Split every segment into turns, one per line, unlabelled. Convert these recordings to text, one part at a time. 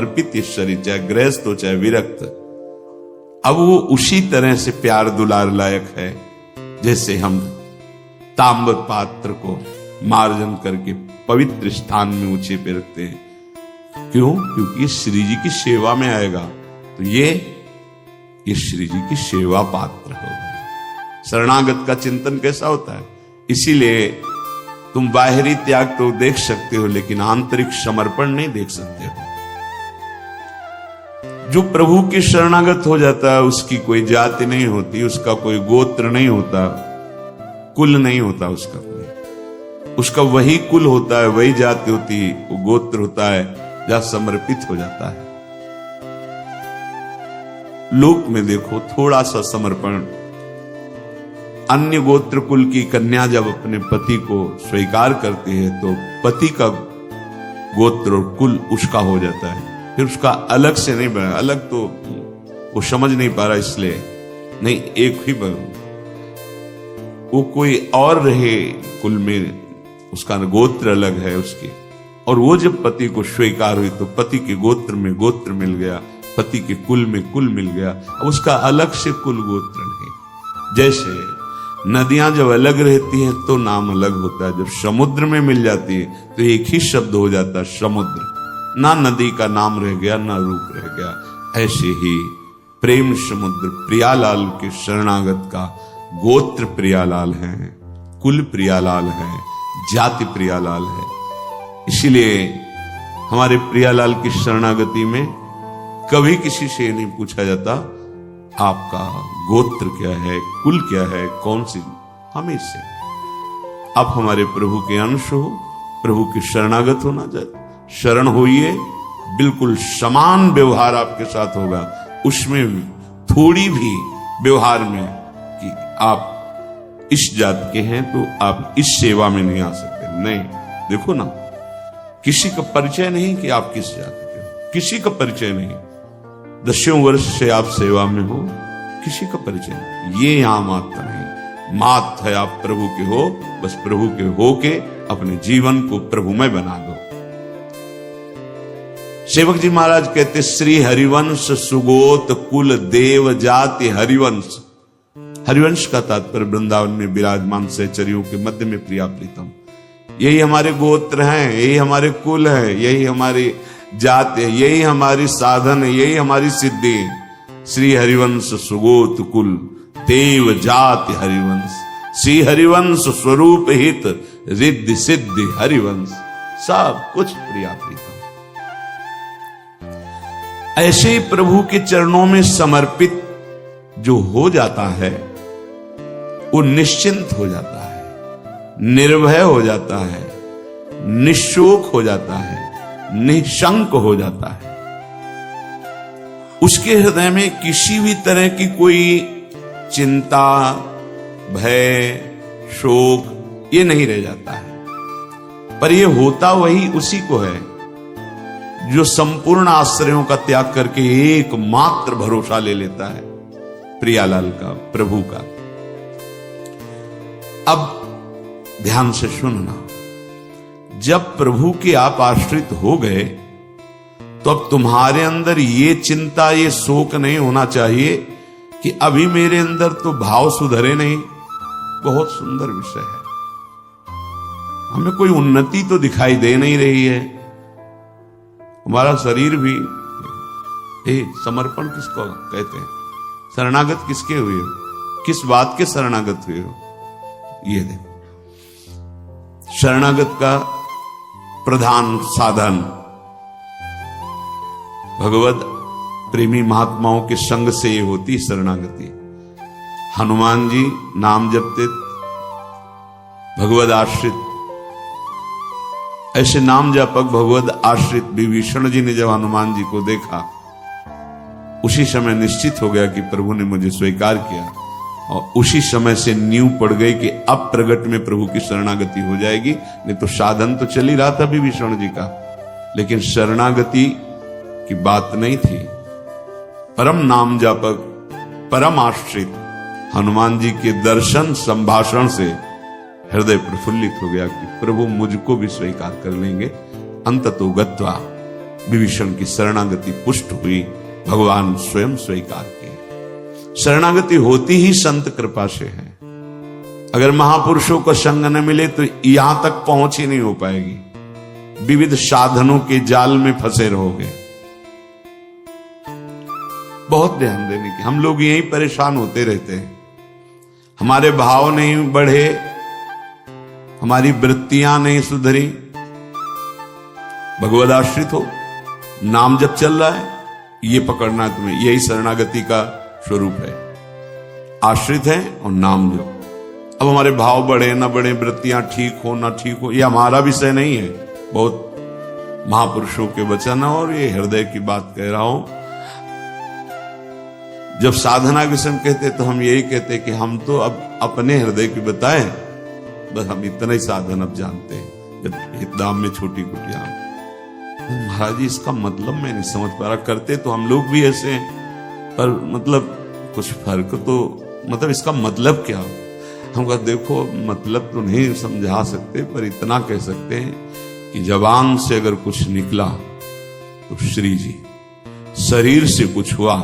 समर्पित ये शरीर, चाहे गृहस्थ हो चाहे विरक्त, अब वो उसी तरह से प्यार दुलार लायक है जैसे हम ताम्र पात्र को मार्जन करके पवित्र स्थान में ऊंचे पे रखते हैं। क्यों? क्योंकि ये श्री जी की सेवा में आएगा, तो ये श्री जी की सेवा पात्र होगा। शरणागत का चिंतन कैसा होता है? इसीलिए तुम बाहरी त्याग तो देख सकते हो, लेकिन आंतरिक समर्पण नहीं देख सकते हो। जो प्रभु के शरणागत हो जाता है उसकी कोई जाति नहीं होती, उसका कोई गोत्र नहीं होता, कुल नहीं होता उसका कोई, उसका वही कुल होता है, वही जाति होती है, वो गोत्र होता है जहां समर्पित हो जाता है। लोक में देखो थोड़ा सा समर्पण, अन्य गोत्र कुल की कन्या जब अपने पति को स्वीकार करती है तो पति का गोत्र और कुल उसका हो जाता है, फिर उसका अलग से नहीं बना। अलग तो वो समझ नहीं पा रहा, इसलिए नहीं, एक ही बना, वो कोई और रहे कुल में, उसका गोत्र अलग है उसके। और वो जब पति को स्वीकार हुई तो पति के गोत्र में गोत्र मिल गया, पति के कुल में कुल मिल गया, अब उसका अलग से कुल गोत्र नहीं। जैसे नदियां जब अलग रहती हैं तो नाम अलग होता है, जब समुद्र में मिल जाती है तो एक ही शब्द हो जाता है समुद्र, ना नदी का नाम रह गया ना रूप रह गया। ऐसे ही प्रेम समुद्र प्रियालाल के शरणागत का गोत्र प्रियालाल है, कुल प्रियालाल है, जाति प्रियालाल है। इसीलिए हमारे प्रियालाल की शरणागति में कभी किसी से नहीं पूछा जाता आपका गोत्र क्या है, कुल क्या है, कौन सी, हमेशा आप हमारे प्रभु के अंश हो, प्रभु के शरणागत होना चाहिए। शरण होइए, बिल्कुल समान व्यवहार आपके साथ होगा, उसमें थोड़ी भी व्यवहार में कि आप इस जात के हैं तो आप इस सेवा में नहीं आ सकते, नहीं। देखो ना, किसी का परिचय नहीं कि आप किस जात के हो, किसी का परिचय नहीं। 10 वर्ष से आप सेवा में हो, किसी का परिचय नहीं। ये यहां मात्र नहीं, मात है आप प्रभु के हो, बस प्रभु के हो के अपने जीवन को प्रभुमय बना दो। सेवक जी महाराज कहते, श्री हरिवंश सुगोत कुल देव जाति हरिवंश। हरिवंश का तात्पर्य वृंदावन में विराजमान सहचरियों के मध्य में प्रिया प्रीतम, यही हमारे गोत्र हैं, यही हमारे कुल है, यही हमारी जात है, यही हमारी साधन है, यही हमारी सिद्धि है। श्री हरिवंश सुगोत कुल देव जाति हरिवंश, श्री हरिवंश स्वरूप हित रिद्धि सिद्धि हरिवंश, सब कुछ प्रिया प्रीतम। ऐसे प्रभु के चरणों में समर्पित जो हो जाता है वो निश्चिंत हो जाता है, निर्भय हो जाता है, निशोक हो जाता है, निशंक हो जाता है। उसके हृदय में किसी भी तरह की कोई चिंता, भय, शोक ये नहीं रह जाता है। पर ये होता वही उसी को है जो संपूर्ण आश्रयों का त्याग करके एकमात्र भरोसा ले लेता है प्रियालाल का, प्रभु का। अब ध्यान से सुनना, जब प्रभु के आप आश्रित हो गए तो अब तुम्हारे अंदर ये चिंता, ये शोक नहीं होना चाहिए कि अभी मेरे अंदर तो भाव सुधरे नहीं। बहुत सुंदर विषय है, हमें कोई उन्नति तो दिखाई दे नहीं रही है, हमारा शरीर भी। समर्पण किसको कहते हैं? शरणागत किसके हुए हो? किस बात के शरणागत हुए हो? ये देखो, शरणागत का प्रधान साधन भगवत प्रेमी महात्माओं के संग से ये होती शरणागति। हनुमान जी नाम जपते, भगवत आश्रित, ऐसे नाम जापक भगवत आश्रित विभीषण जी ने जब हनुमान जी को देखा, उसी समय निश्चित हो गया कि प्रभु ने मुझे स्वीकार किया, और उसी समय से नींव पड़ गई कि अब प्रगट में प्रभु की शरणागति हो जाएगी। नहीं तो साधन तो चल ही रहा था विभीषण जी का, लेकिन शरणागति की बात नहीं थी। परम नाम जापक, परम आश्रित हनुमान जी के दर्शन संभाषण से हृदय प्रफुल्लित हो गया कि प्रभु मुझको भी स्वीकार कर लेंगे। अंततो गत्वा विभीषण की शरणागति पुष्ट हुई, भगवान स्वयं स्वीकार किए। शरणागति होती ही संत कृपा से है। अगर महापुरुषों का संग न मिले तो यहां तक पहुंच ही नहीं हो पाएगी। विविध साधनों के जाल में फंसे रहोगे। बहुत ध्यान देने की, हम लोग यही परेशान होते रहते हैं। हमारे भाव नहीं बढ़े, हमारी वृत्तियां नहीं सुधरी। भगवद आश्रित हो, नाम जब चल रहा है ये पकड़ना है तुम्हें, यही शरणागति का स्वरूप है। आश्रित है और नाम जो। अब हमारे भाव बढ़े ना बढ़े, वृत्तियां ठीक हो ना ठीक हो, ये हमारा विषय नहीं है। बहुत महापुरुषों के वचन और ये हृदय की बात कह रहा हूं। जब साधना के समय कहते तो हम यही कहते कि हम तो अब अपने हृदय की बताएं, बस हम इतना ही साधन अब जानते हैं। जब हितदाम में छोटी कुटिया, महाराज जी इसका मतलब मैं नहीं समझ पा रहा। करते तो हम लोग भी ऐसे हैं, पर मतलब कुछ फर्क तो, मतलब इसका मतलब क्या? हम कहा देखो मतलब तो नहीं समझा सकते, पर इतना कह सकते हैं कि जबान से अगर कुछ निकला तो श्री जी, शरीर से कुछ हुआ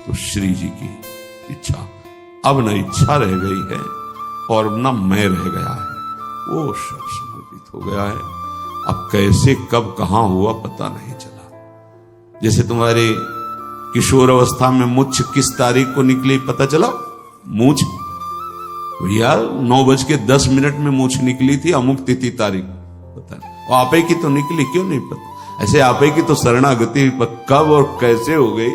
तो श्री जी की इच्छा। अब न इच्छा रह गई है और न मैं रह गया है, वो सब समर्पित हो गया है। अब कैसे कब कहां हुआ पता नहीं चला। जैसे तुम्हारे किशोर अवस्था में मुछ किस तारीख को निकली पता चला? मूछ भैया 9:10 में मूछ निकली थी, अमुक तिथि तारीख पता नहीं। और आपे की तो निकली, क्यों नहीं पता? ऐसे आपे की तो शरणागति कब और कैसे हो गई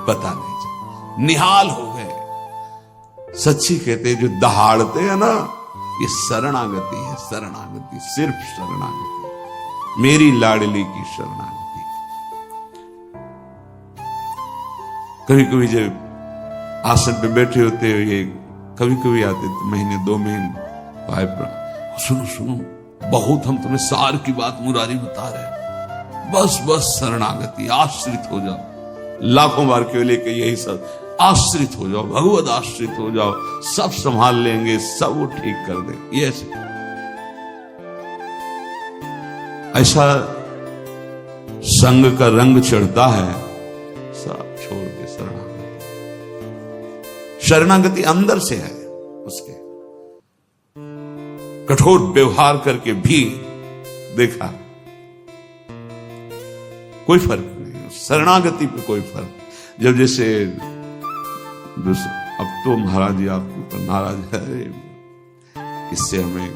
पता नहीं चला। निहाल हो गए। सच्ची कहते जो दहाड़ते हैं ना, ये शरणागति है। शरणागति, सिर्फ शरणागति, मेरी लाडली की शरणागति। कभी कभी जब आसन पे बैठे होते हो, ये कभी कभी आते तो महीने 2 महीने भाई सुनो सुनो, बहुत हम तुम्हें सार की बात मुरारी बता रहे हैं, बस बस शरणागति, आश्रित हो जाओ। लाखों बार केवल लेके यही सब, आश्रित हो जाओ, भगवद आश्रित हो जाओ, सब संभाल लेंगे, सब वो ठीक कर देंगे। ये ऐसा संग का रंग चढ़ता है, सब छोड़ के शरणागति। शरणागति अंदर से है। उसके कठोर व्यवहार करके भी देखा कोई फर्क नहीं, शरणागति पे कोई फर्क। जब जैसे अब तो महाराज जी आपके ऊपर नाराज है, इससे हमें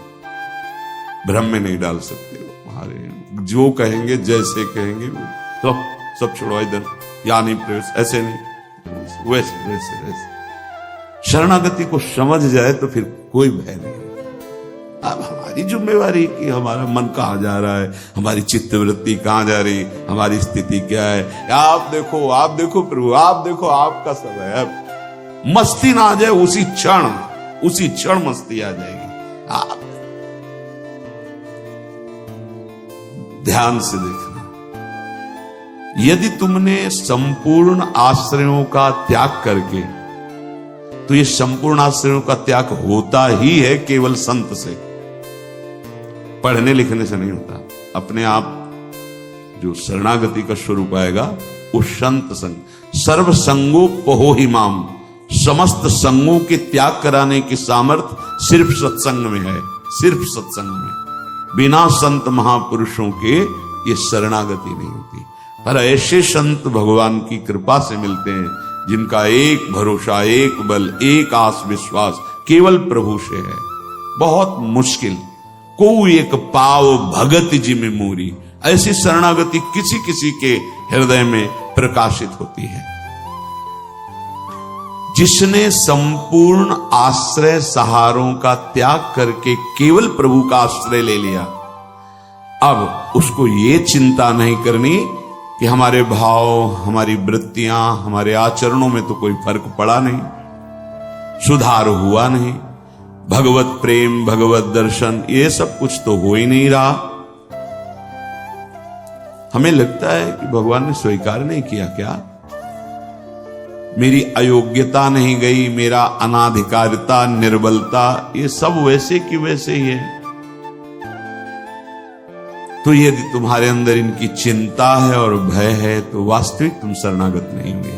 भ्रम में नहीं डाल सकते। हमारे जो कहेंगे जैसे कहेंगे तो सब छोड़ो इधर, या नहीं प्रवेश, ऐसे नहीं, वैसे वैसे वैसे। शरणागति को समझ जाए तो फिर कोई भय नहीं। अब हमारी जिम्मेवारी कि हमारा मन कहां जा रहा है, हमारी चित्तवृत्ति कहां जा रही, हमारी स्थिति क्या है। आप देखो प्रभु, आप देखो, आपका समय है। मस्ती ना आ जाए उसी क्षण मस्ती आ जाएगी। आप ध्यान से देखना, यदि तुमने संपूर्ण आश्रयों का त्याग करके, तो ये संपूर्ण आश्रयों का त्याग होता ही है केवल संत से, पढ़ने लिखने से नहीं होता। अपने आप जो शरणागति का स्वरूप आएगा वो संत संग। सर्व संगोपहो ही माम, समस्त संगों के त्याग कराने की सामर्थ्य सिर्फ सत्संग में है, सिर्फ सत्संग में। बिना संत महापुरुषों के ये शरणागति नहीं होती। पर ऐसे संत भगवान की कृपा से मिलते हैं जिनका एक भरोसा, एक बल, एक आस विश्वास केवल प्रभु से है। बहुत मुश्किल को एक पाव भगत जी में मूरी, ऐसी शरणागति किसी किसी के हृदय में प्रकाशित होती है। जिसने संपूर्ण आश्रय सहारों का त्याग करके केवल प्रभु का आश्रय ले लिया, अब उसको ये चिंता नहीं करनी कि हमारे भाव, हमारी वृत्तियां, हमारे आचरणों में तो कोई फर्क पड़ा नहीं, सुधार हुआ नहीं, भगवत प्रेम, भगवत दर्शन, ये सब कुछ तो हो ही नहीं रहा। हमें लगता है कि भगवान ने स्वीकार नहीं किया क्या? मेरी अयोग्यता नहीं गई, मेरा अनाधिकारिता, निर्बलता, ये सब वैसे की वैसे ही है। तो यदि तुम्हारे अंदर इनकी चिंता है और भय है तो वास्तविक तुम शरणागत नहीं हुए।